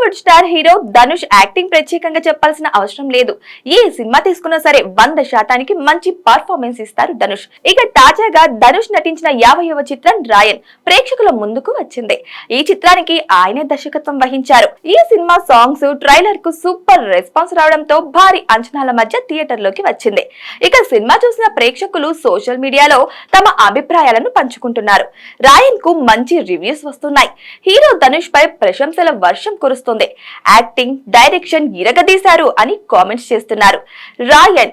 Bollywood star hero Dhanush acting ప్రత్యేకంగా చెప్పాల్సిన అవసరం లేదు. ఏ సినిమా తీసుకున్నా సరే 100% మంచి పర్ఫార్మెన్స్ ఇస్తారు ధనుష్. ఇక తాజాగా ధనుష్ నటించిన 50వ చిత్రం రాయన్ ప్రేక్షకుల ముందుకు వచ్చింది. ఈ చిత్రానికి ఆయనే దర్శకత్వం వహించారు. ఈ సినిమా సాంగ్స్ ట్రైలర్ కు సూపర్ రెస్పాన్స్ రావడంతో భారీ అంచనాల మధ్య థియేటర్ లోకి వచ్చింది. ఇక సినిమా చూసిన ప్రేక్షకులు సోషల్ మీడియాలో తమ అభిప్రాయాలను పంచుకుంటున్నారు. రాయన్ కు మంచి రివ్యూస్ వస్తున్నాయి. హీరో ధనుష్ పై ప్రశంసల వర్షం కురుస్తుంది. యాక్టింగ్, డైరెక్షన్ ఇరగదీశారు అని కామెంట్స్ చేస్తున్నారు. రాయన్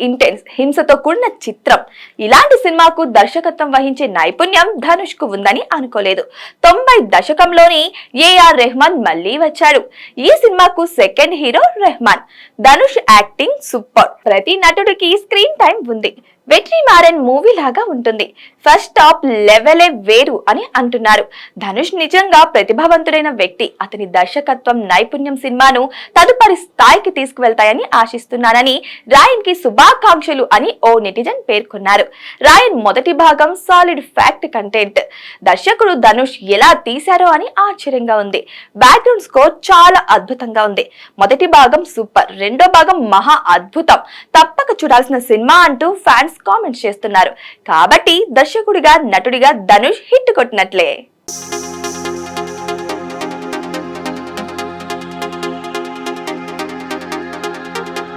ఇంటెన్స్ హింసతో కూడిన చిత్రం. ఇలాంటి సినిమాకు దర్శకత్వం వహించే నైపుణ్యం ధనుష్ కు ఉందని అనుకోలేదు. 90 దశకంలోని ఏఆర్ రెహమాన్ మళ్లీ వచ్చాడు. ఈ సినిమాకు second hero Rahman. Dhanush acting super. ప్రతి నటుడికి స్క్రీన్ టైం ఉంది. వెట్రిమారన్ మూవీ లాగా ఉంటుంది. ఫస్ట్ టాప్ లెవెలే వేరు అని అంటున్నారు. ధనుష్ నిజంగా ప్రతిభావంతుడైన వ్యక్తి. అతని దర్శకత్వం, నైపుణ్యం సినిమాను తదుపరి స్థాయికి తీసుకువెళ్తాయని ఆశిస్తున్నానని రాయన్ కి శుభాకాంక్షలు అని ఓ నెటిజన్ పేర్కొన్నారు. రాయన్ మొదటి భాగం సాలిడ్ ఫ్యాక్ట్ కంటెంట్. దర్శకుడు ధనుష్ ఎలా తీశారో అని ఆశ్చర్యంగా ఉంది. బ్యాక్గ్రౌండ్ స్కోర్ చాలా అద్భుతంగా ఉంది. మొదటి భాగం సూపర్, రెండో భాగం మహా అద్భుతం, తప్పక చూడాల్సిన సినిమా అంటూ ఫ్యాన్స్ కామెంట్స్ చేస్తున్నారు. కాబట్టి దర్శకుడిగా, నటుడిగా ధనుష్ హిట్ కొట్టినట్లే.